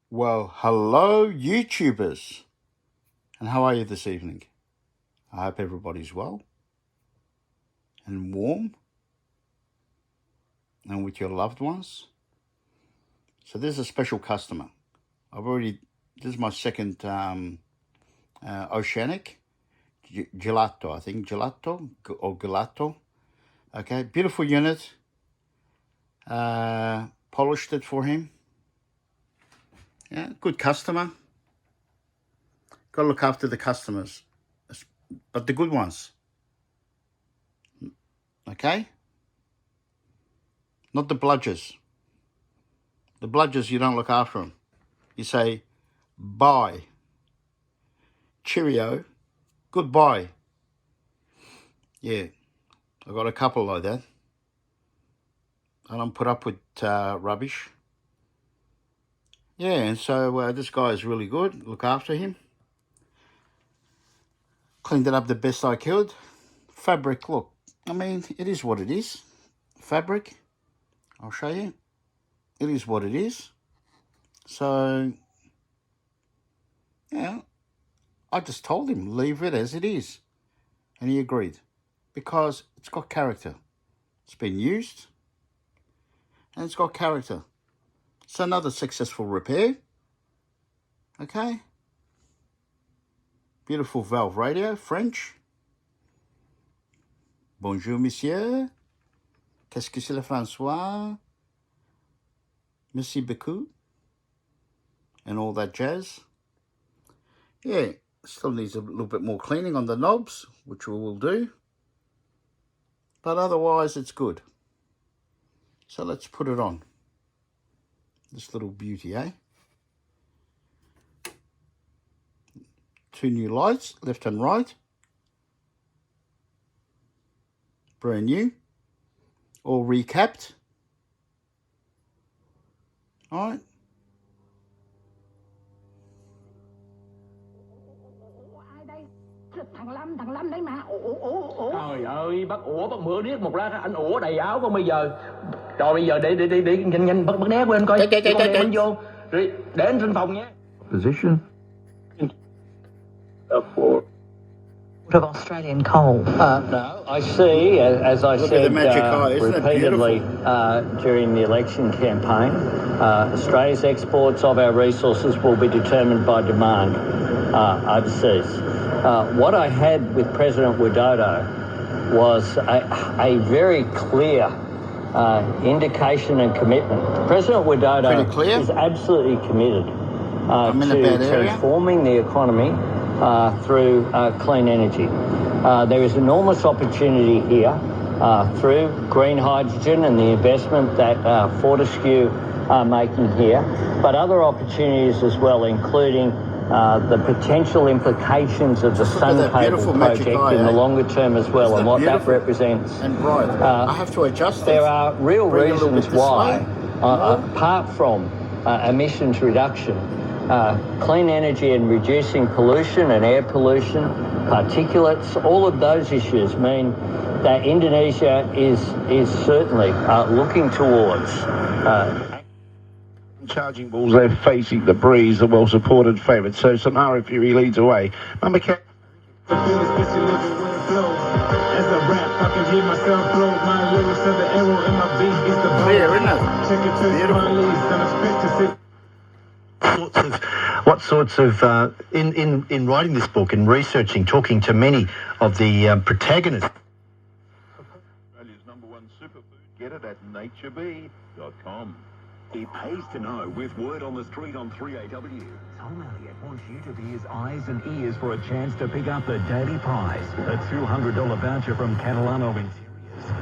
Well, hello, YouTubers, and how are you this evening? I hope everybody's well and warm and with your loved ones. So this is a special customer. This is my second OCEANIC Gelato, I think, Gelato or Gelato. Okay, beautiful unit. Polished it for him. Yeah, good customer. Got to look after the customers, but the good ones. Okay? Not the bludgers. The bludgers, you don't look after them. You say, bye, cheerio, goodbye. Yeah, I got a couple like that. I don't put up with rubbish. Yeah, and so this guy is really good. Look after him. Cleaned it up the best I could. Fabric, look, I mean, it is what it is. Fabric, I'll show you. It is what it is. So, yeah, I just told him, leave it as it is. And he agreed. Because it's got character. It's been used. And it's got character. It's another successful repair. Okay. Beautiful valve radio, French. Bonjour, monsieur. Qu'est-ce que c'est le François? Merci beaucoup. And all that jazz. Yeah, still needs a little bit more cleaning on the knobs, which we will do. But otherwise, it's good. So let's put it on. This little beauty, eh? 2 new lights, left and right. Brand new. All recapped. All right. Thằng Lâm đấy mà. Trời ơi, bác mượn riết một lát anh ủa đầy áo con bây giờ. Rồi bây giờ để nhanh bác né quên coi. Chạy vô. Rồi để anh trên phòng nhé. Position of Australian coal. No, I see, as I said repeatedly during the election campaign, Australia's exports of our resources will be determined by demand overseas. What I had with President Widodo was a very clear indication and commitment. President Widodo is absolutely committed to transforming the economy through clean energy. There is enormous opportunity here through green hydrogen and the investment that Fortescue are making here, but other opportunities as well, including the potential implications of the Sun Cable project in the longer term as well, and what that represents. And bright. I have to adjust There are real reasons why, apart from emissions reduction, clean energy and reducing pollution and air pollution, particulates, all of those issues mean that Indonesia is certainly looking towards charging balls. They're facing the breeze, the well-supported favourite. So Samara Fury leads away. Mama Cat. What sorts of in writing this book and researching, talking to many of the protagonists. Australia's #1 superfood. Get it at naturebee.com. It pays to know with word on the street on 3AW. Tom Elliott wants you to be his eyes and ears for a chance to pick up the Daily Prize, a $200 voucher from Catalano Interiors.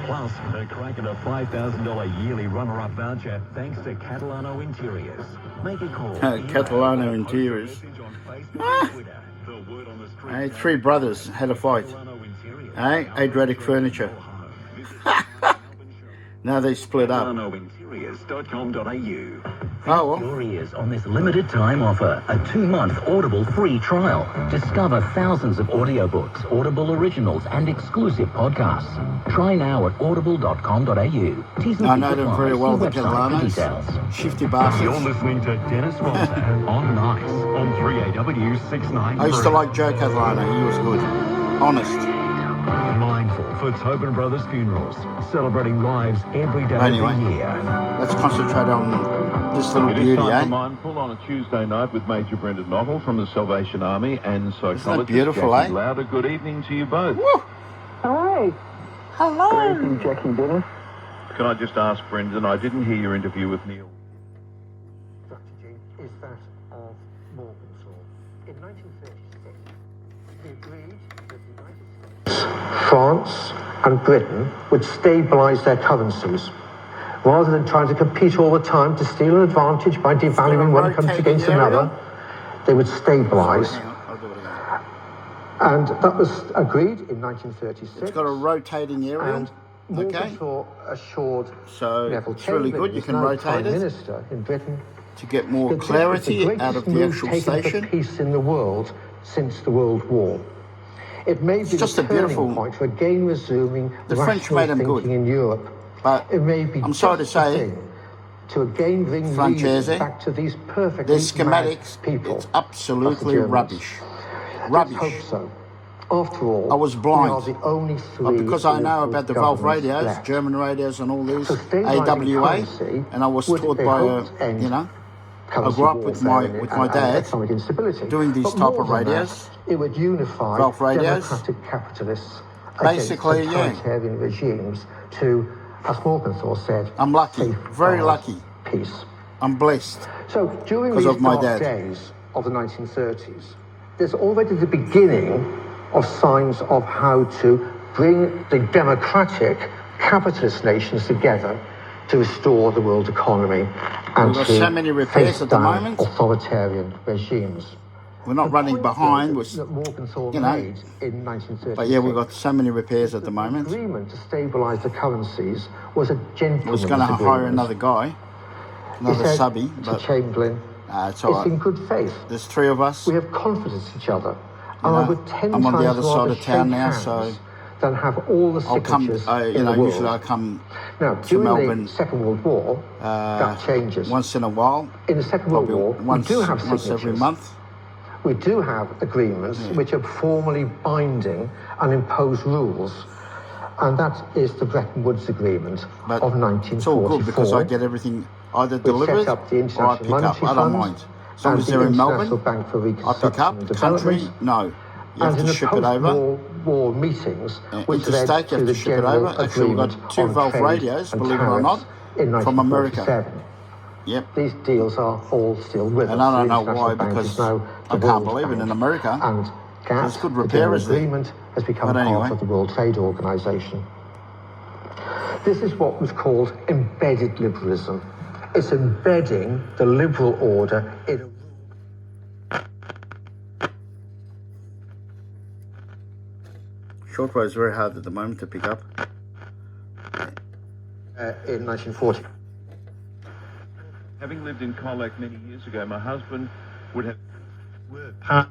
Plus, a crack at a $5,000 yearly runner-up voucher thanks to Catalano Interiors. Make a call. Catalano Interiors. Hey, 3 brothers had a fight. Hey, Adriatic Furniture. Now they split up. CatalanoInteriors.com.au. Oh, well. Your ears on this limited time offer, a 2-month Audible free trial. Discover thousands of audiobooks, Audible originals, and exclusive podcasts. Try now at audible.com.au. I know them very well, the Catalanos. Shifty bastards. You're listening to Dennis Walter on Nice on 3AW 693. I used to like Joe Catalano. He was good. Honest. Mindful for Tobin Brothers Funerals, celebrating lives every day of the year. Let's concentrate on this little beauty, It is time eh? for Mindful on a Tuesday night with Major Brendan Knottle from the Salvation Army and psychologist beautiful, Jackie eh? Lauder. Good evening to you both. Woo. Hello. Hello. Good evening, Jackie Dennis. Can I just ask, Brendan, I didn't hear your interview with Neil. Strategy is that of Morgenthau. In 1936, he agreed that the United States, France and Britain would stabilise their currencies. Rather than trying to compete all the time to steal an advantage by devaluing one country against another, they would stabilise. And that was agreed in 1936. It's got a rotating area. And Morgenthau assured So Neville it's really Chamberlain, good. You who's can now rotate Prime it Minister in Britain, to get more that this was clarity the out of greatest the move actual taken station. for peace in the world since the World War. It may be just the a beautiful- turning point for again resuming The French rational made 'em thinking good. in Europe. But It may be I'm sorry to just the say, thing to again bring Francese, reason back to these perfectly their schematics, mad people. it's absolutely Germans. rubbish. Let's hope Rubbish. so. After all, I was blind. we are the only But three because I know local about the Valve governments radios, left. German radios and all these, So stabilising AWA, currency and I was would, taught they by, hoped, end I currency grew up with warfare my and dad economic instability. doing these But type more of than radios. that, it would unify Valve radios. democratic capitalists Basically, against yeah. totalitarian regimes to, as Morgenthau said, I'm lucky, very safeguard lucky. peace. I'm blessed. So during Because these of my dark dad. days of the 1930s, there's already the beginning of signs of how to bring the democratic capitalist nations together to restore the world economy and We've got to so many repairs face at the down moment. authoritarian regimes. We're not The running point, behind, though, we're, that Morgenthau you know, made in 1936. but yeah, we've got so many repairs at the moment. The agreement to stabilise the currencies was a I gentleman's was going to hire agreement. another guy, He another said subby, to but Chamberlain, it's all it's in right. good faith. There's 3 of us. We have confidence in each other. You And I know, would 10 I'm on the times other side rather of town shake now, hands so than have all the I'll come, signatures in the world. usually I come Now, to during Melbourne the Second World War, that changes. once in a while, In the Second World probably War, once, we do have once signatures. every month. We do have agreements which are formally binding and impose rules. And that is the Bretton Woods Agreement But of 1944. it's all good because I get everything either which delivered set up the or I International pick up. Monetary I don't Fund mind. As long and as the they're in International Melbourne, Bank for I pick Reconstruction up. and Country, Development. no. You have And to in the ship it over. post-war meetings, which led Interstate, you to have the to ship it General over. Actually, we've Agreement got 2 on Valve Trade radios, and believe it or Tariffs not, in from America. 1947. Yep. These deals are all still with us. And I don't The know International why, Bank because is now I the can't World believe it. Bank. In America, And GATT, there's good the General repairers there. Agreement, has become But anyway. part of the World Trade Organization. This is what was called embedded liberalism. It's embedding the liberal order in a Shortwave is very hard at the moment to pick up. in 1940. Having lived in Colac many years ago, my husband would have...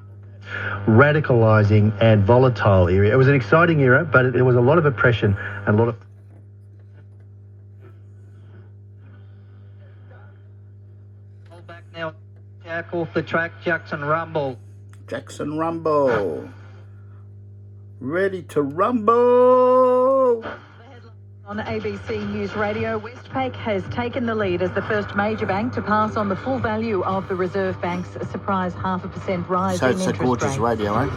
radicalising and volatile era. It was an exciting era, but there was a lot of oppression and a lot of... Hold back now. Jack off the track, Jackson Rumble. Jackson Rumble. Ready to rumble. On ABC News Radio, Westpac has taken the lead as the first major bank to pass on the full value of the Reserve Bank's surprise 0.5% rise So in it's a interest gorgeous rates. radio, eh?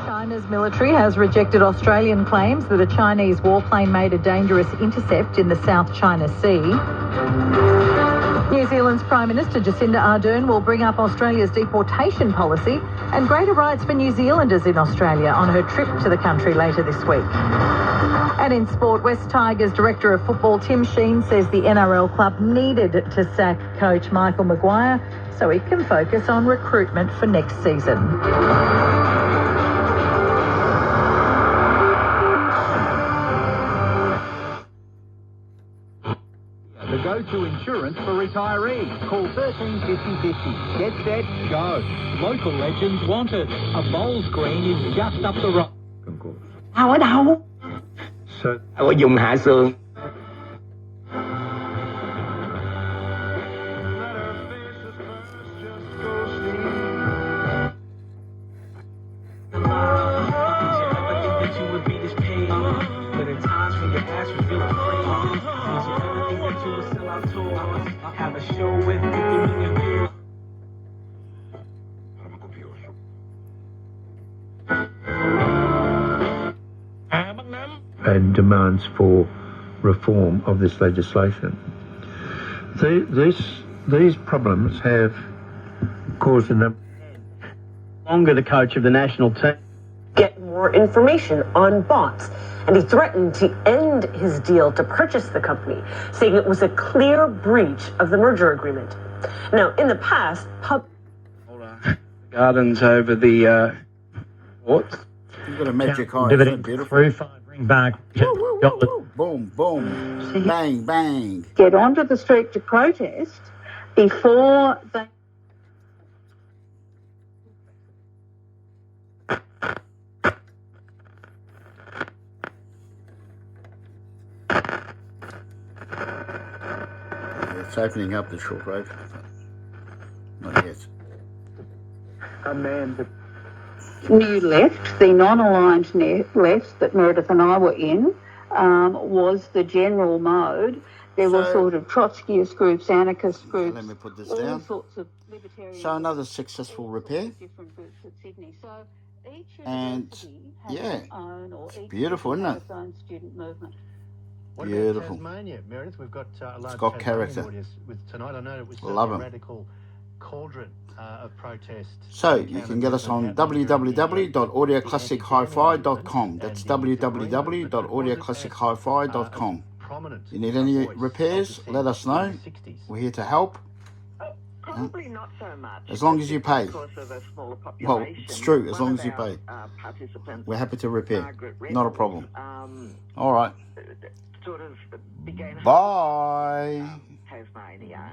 China's military has rejected Australian claims that a Chinese warplane made a dangerous intercept in the South China Sea. New Zealand's Prime Minister Jacinda Ardern will bring up Australia's deportation policy and greater rights for New Zealanders in Australia on her trip to the country later this week. And in sport, West Tigers Director of Football Tim Sheen says the NRL club needed to sack coach Michael Maguire so he can focus on recruitment for next season. go-to insurance for retirees. Call 13 50 50. Get set, go. Local legends wanted. A bowls green is just up the road. Ở đâu? So, Ở vùng Hạ Sườn. and demands for reform of this legislation. These problems have caused a number. Longer the coach of the national team. Get more information on bots, and he threatened to end his deal to purchase the company, saying it was a clear breach of the merger agreement. Now, in the past, Gardens over the ports. You've got a magic eye. Dividend Beautiful. through 5 ring back. Boom, boom, bang, bang. Get onto the street to protest before they... It's opening up the short road. Not yet. A man new left, the non-aligned left that Meredith and I were in, was the general mode. There were sort of Trotskyist groups, anarchist groups, let me put this all down. sorts of libertarian. So another successful repair. Different groups at Sydney. So each And has yeah, its own, or it's each beautiful, isn't it? has its own student movement. What Beautiful. about Tasmania, Meredith? We've got a large got Tasmanian character. audience with tonight. I know it was Love a 'em. radical cauldron of protest. So you can get us on www.audioclassichifi.com. That's www.audioclassichifi.com. You need any repairs? Let us know. We're here to help. Probably not so much. As long as you pay. Because of a smaller population. Well, it's true. As long as you One pay. of our, participants, We're happy to repair. Margaret Not a Reynolds, problem. All right. Sort of began Bye. Tasmania.